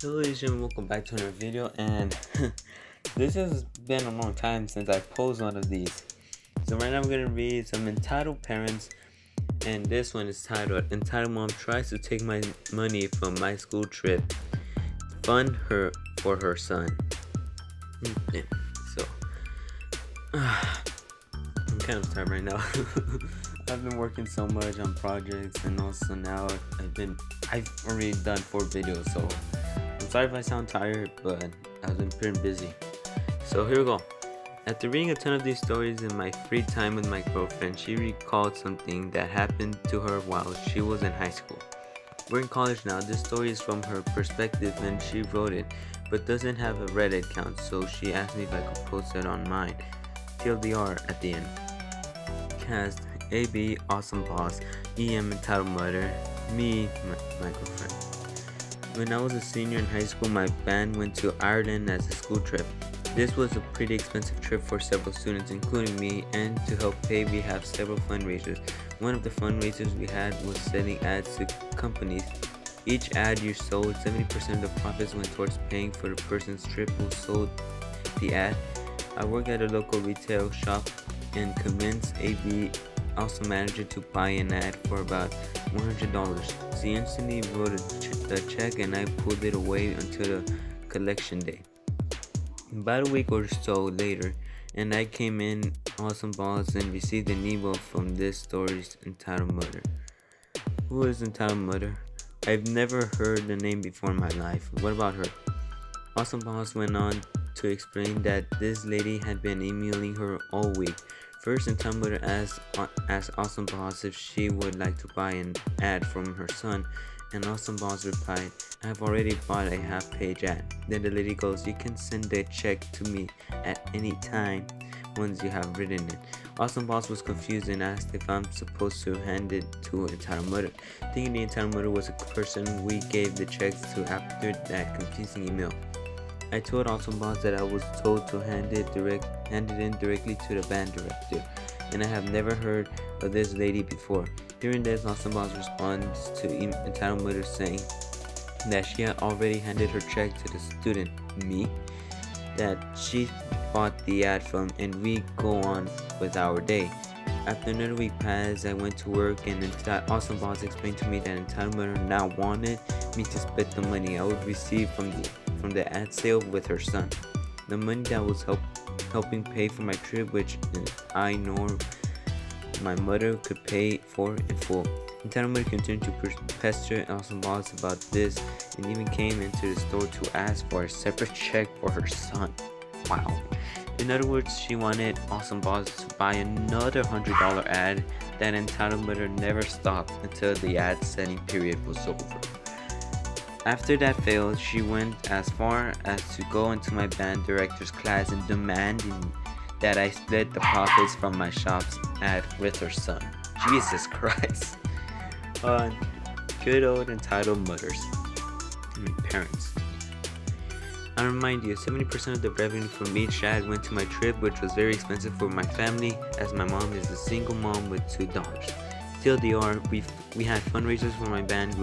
Hello ladies and welcome back to another video, and this has been a long time since I posed one of these. So right now I'm going to read some entitled parents, and this one is titled Entitled Mom Tries to Take My Money from My School Trip to Fund Her for Her Son. So I'm kind of tired right now. I've been working so much on projects, and also now I've already done 4 videos, so I'm sorry if I sound tired, but I've been pretty busy. So here we go. After reading a ton of these stories in my free time with my girlfriend, she recalled something that happened to her while she was in high school. We're in college now. This story is from her perspective and she wrote it, but doesn't have a Reddit account, so she asked me if I could post it on mine. TLDR at the end. Cast AB, Awesome Boss, EM, Entitled Mother, me, my girlfriend. When I was a senior in high school, my band went to Ireland as a school trip. This was a pretty expensive trip for several students, including me, and to help pay, we have several fundraisers. One of the fundraisers we had was selling ads to companies. Each ad you sold, 70% of the profits went towards paying for the person's trip who sold the ad. I work at a local retail shop and convinced AB, also manager, to buy an ad for about $100. She instantly wrote a check and I pulled it away until the collection day. About a week or so later, and I came in Awesome Boss and received an email from this story's Entitled Mother. Who is Entitled Mother? I've never heard the name before in my life. What about her? Awesome Boss went on to explain that this lady had been emailing her all week. First, Entitled Mother asked Awesome Boss if she would like to buy an ad from her son, and Awesome Boss replied, I have already bought a half-page ad. Then the lady goes, you can send a check to me at any time once you have written it. Awesome Boss was confused and asked if I'm supposed to hand it to Entitled Mother, thinking the Entitled Mother was a person we gave the checks to after that confusing email. I told Awesome Boss that I was told to hand it in directly to the band director, and I have never heard of this lady before. Hearing this, Awesome Boss responds to Entitled Mother saying that she had already handed her check to the student, me, that she bought the ad from, and we go on with our day. After another week passed, I went to work, and Awesome Boss explained to me that Entitled Mother now wanted me to split the money I would receive from the ad sale with her son. The money that was helping pay for my trip, which I nor my mother could pay for in full. Entitled Mother continued to pester Awesome Boss about this, and even came into the store to ask for a separate check for her son. Wow. In other words, she wanted Awesome Boss to buy another $100 ad. That Entitled Mother never stopped until the ad setting period was over. After that failed, she went as far as to go into my band director's class and demanding that I split the profits from my shop's ad with her son. Jesus Christ. Good old entitled mothers. Parents. I remind you, 70% of the revenue from each ad went to my trip, which was very expensive for my family, as my mom is a single mom with 2 daughters. TLDR, we had fundraisers for my band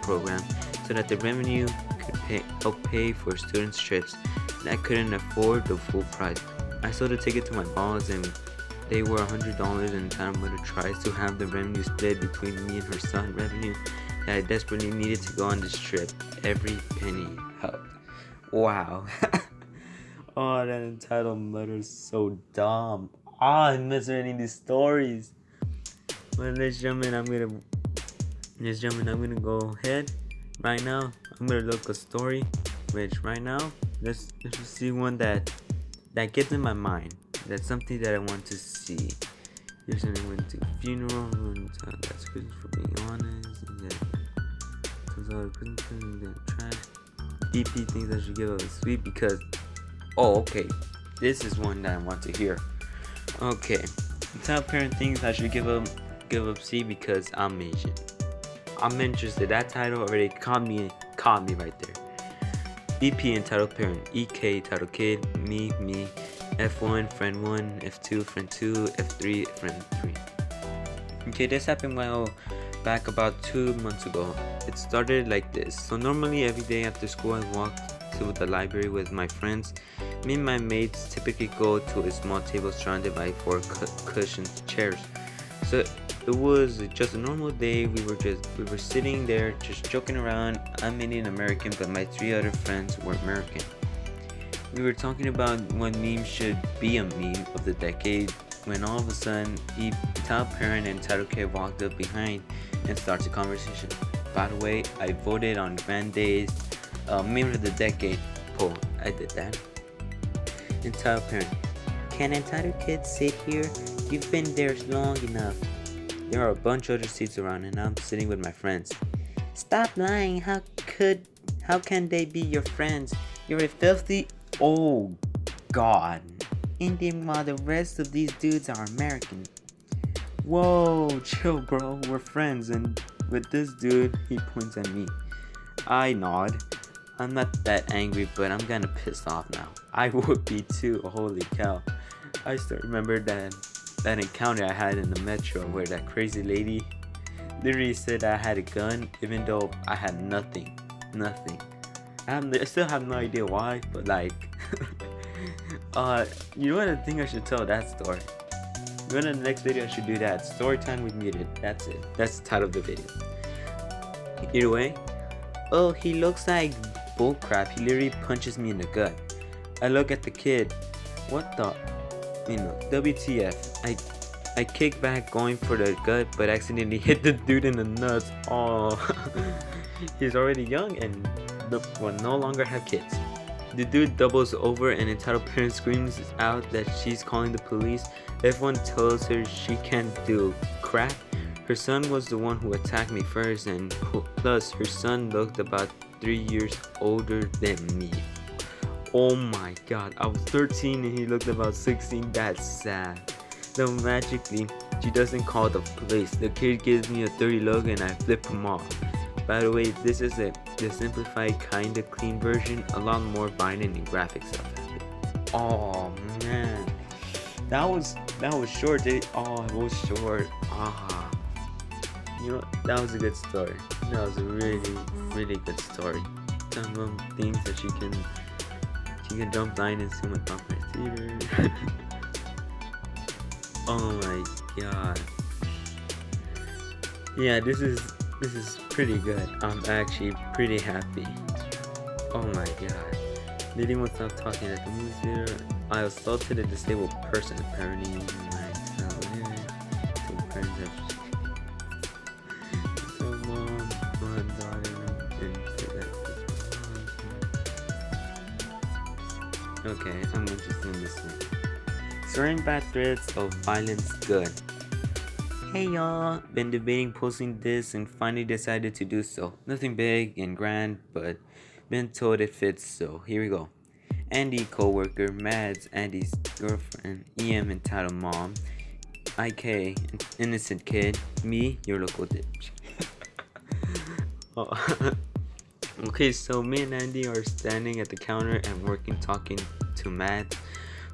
program, so that the revenue could help pay for students' trips, and I couldn't afford the full price. I sold a ticket to my boss, and they were $100, and Entitled Mother tries to have the revenue split between me and her son, revenue that I desperately needed to go on this trip. Every penny helped. Wow. Oh, that Entitled Mother is so dumb. I miss reading these stories. Well, ladies and gentlemen, I'm gonna go ahead. Right now, I'm gonna look a story, which right now, let's just see one that gets in my mind. That's something that I want to see. Here's something went to funeral, that's Christmas for being honest, and then comes out of Christmas and then trash. DP things I should give up a sweet because, okay, this is one that I want to hear. Okay, top parent things I should give up C because I'm Asian. I'm interested. That title already caught me right there. EP entitled parent, EK titled kid, me, F1 friend 1, F2 friend 2, F3 friend 3. Okay, this happened while back about 2 months ago. It started like this. So normally every day after school I walked to the library with my friends. Me and my mates typically go to a small table surrounded by 4 cushioned chairs. So it was just a normal day. We were sitting there just joking around. I'm Indian American, but my 3 other friends were American. We were talking about what meme should be a meme of the decade when all of a sudden entitled parent and entitled kid walked up behind and starts a conversation. By the way, I voted on Grand Day's meme of the decade poll. I did that. Entitled parent: can entitled kids sit here? You've been there long enough. There are a bunch of other seats around and I'm sitting with my friends. Stop lying. How can they be your friends? You're a filthy... Oh God. Indian while the rest of these dudes are American. Whoa, chill bro, we're friends, and with this dude, he points at me. I nod. I'm not that angry, but I'm kinda pissed off now. I would be too, holy cow. I still remember that encounter I had in the metro where that crazy lady literally said I had a gun even though I had nothing. I still have no idea why, but like you know what, I think I should tell that story. You know, in the next video I should do that. Story time with muted. That's it. That's the title of the video. Either way, oh, he looks like bullcrap. He literally punches me in the gut. I look at the kid. What the, WTF. I kick back going for the gut, but accidentally hit the dude in the nuts. Oh, he's already young and will no longer have kids. The dude doubles over and entitled parent screams out that she's calling the police. Everyone tells her she can't do crap. Her son was the one who attacked me first, and plus her son looked about 3 years older than me. Oh my god, I was 13 and he looked about 16. That's sad. Though magically, she doesn't call the police. The kid gives me a dirty look and I flip him off. By the way, this is the simplified kinda clean version, a lot more violent and graphic stuff. Oh man, that was short. Oh, it was short. You know, that was a good story. That was a really good story. Some of the things that she can jump line and swim with my theater. Oh my god. Yeah, this is pretty good. I'm actually pretty happy. Oh my god. Leading without talking at the movie theater. I assaulted a disabled person. Apparently myself. Two friends have so mom, one daughter, and okay, I'm interested in this one. Certain bad threats of violence good. Hey y'all, been debating posting this and finally decided to do so. Nothing big and grand, but been told it fits, so here we go. Andy, co-worker, Mads, Andy's girlfriend, EM, entitled mom, IK, innocent kid, me, your local ditch. Oh. Okay, so me and Andy are standing at the counter and talking to Mads,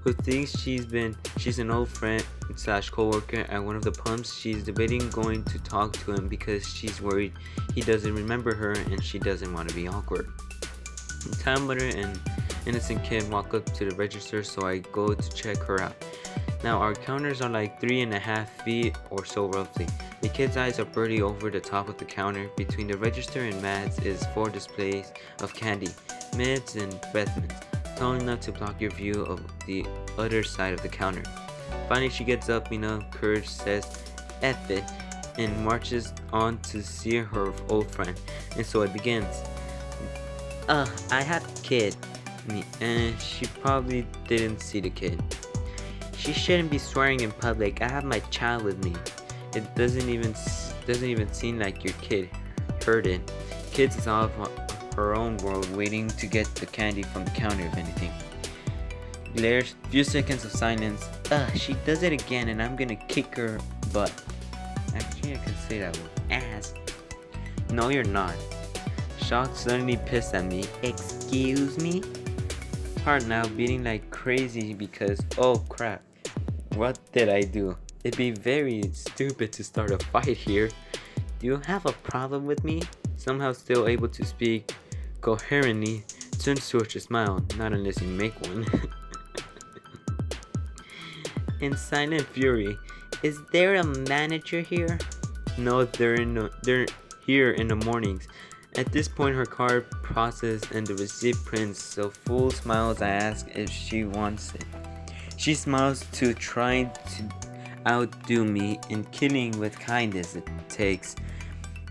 who thinks she's an old friend / co-worker at one of the pumps. She's debating going to talk to him because she's worried he doesn't remember her and she doesn't want to be awkward. Time mother and innocent kid walk up to the register, so I go to check her out. Now our counters are like 3.5 feet or so roughly. The kid's eyes are barely over the top of the counter. Between the register and Mads is 4 displays of candy, mids and breath mints, tall enough to block your view of the other side of the counter. Finally she gets up, courage, says F it, and marches on to see her old friend. And so it begins. I have a kid. And she probably didn't see the kid. She shouldn't be swearing in public. I have my child with me. It doesn't even seem like your kid heard it. Kids is off her own world waiting to get the candy from the counter if anything. Glares, few seconds of silence. She does it again and I'm gonna kick her butt. Actually I can say that word. Ass. No you're not. Shocked, suddenly pissed at me. Excuse me? Heart now beating like crazy because oh crap. What did I do? It'd be very stupid to start a fight here. "Do you have a problem with me?" Somehow still able to speak coherently, turns towards a smile, not unless you make one. In silent fury, "Is there a manager here?" "No, they're here in the mornings." At this point, her card processed and the receipt prints, so full smiles I ask if she wants it. She smiles too, trying to outdo me in killing with kindness it takes.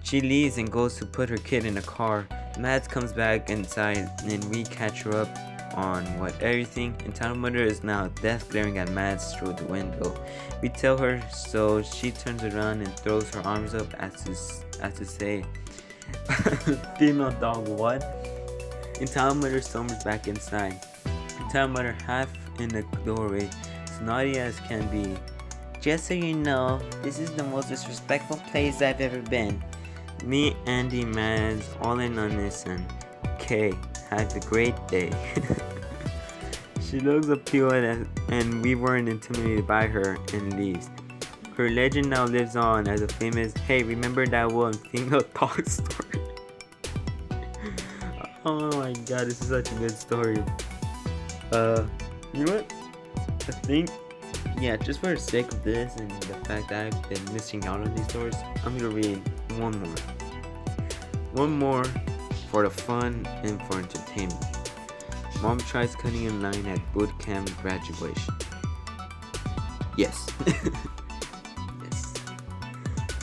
She leaves and goes to put her kid in the car. Mads comes back inside and we catch her up on everything. Entitled mother is now death glaring at Mads through the window. We tell her, so she turns around and throws her arms up as to say, "Female dog, what?" Entitled mother storms back inside. Entitled mother half in the doorway, snotty as can be. "Just so you know, this is the most disrespectful place I've ever been." Me, Andy, Mads, all in on this, and Kay, have a great day. She looks appealed and we weren't intimidated by her and leaves. Her legend now lives on as a famous, "Hey, remember that one female dog story?" Oh my god, this is such a good story. You know what? I think, yeah, just for the sake of this and the fact that I've been missing out on these stories, I'm gonna read one more. One more for the fun and for entertainment. Mom tries cutting in line at boot camp graduation. Yes. Yes.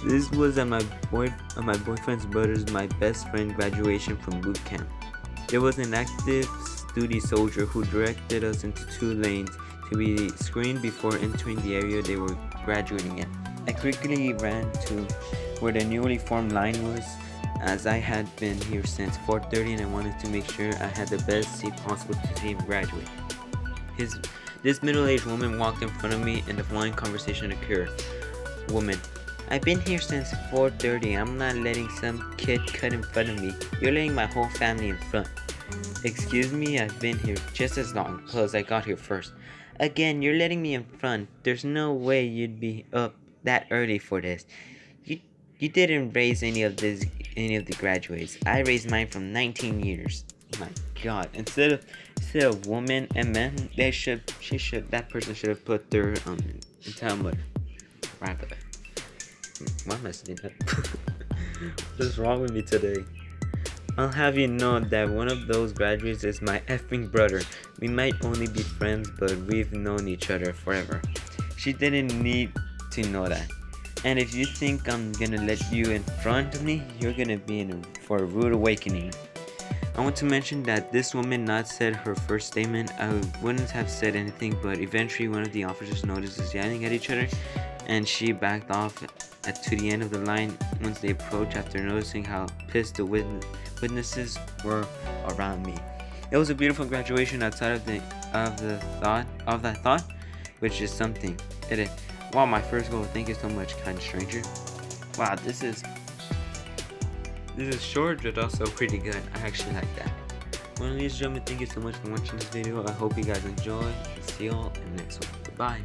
This was at my boyfriend's brother's, my best friend, graduation from boot camp. There was an active duty soldier who directed us into 2 lanes to be screened before entering the area they were graduating in. I quickly ran to where the newly formed line was, as I had been here since 4:30 and I wanted to make sure I had the best seat possible to see him graduate. This middle-aged woman walked in front of me and the following conversation occurred. Woman: "I've been here since 4:30. I'm not letting some kid cut in front of me. You're letting my whole family in front." "Excuse me, I've been here just as long, plus I got here first." "Again, you're letting me in front. There's no way you'd be up that early for this. You didn't raise any of the graduates. I raised mine from 19 years. Oh my god. Instead of women and men, that person should have put their entitled. Right. Why am I saying that? What's wrong with me today? "I'll have you know that one of those graduates is my effing brother. We might only be friends, but we've known each other forever." She didn't need to know that. "And if you think I'm gonna let you in front of me, you're gonna be in for a rude awakening." I want to mention that this woman not said her first statement. I wouldn't have said anything, but eventually one of the officers noticed us yelling at each other, and she backed off to the end of the line once they approached after noticing how pissed the witnesses were around me. It was a beautiful graduation outside of that thought, which is something. It is. Wow, my first goal. Thank you so much, kind stranger. Wow, this is short but also pretty good. I actually like that. Well, ladies and gentlemen, thank you so much for watching this video. I hope you guys enjoy. See y'all in the next one. Goodbye.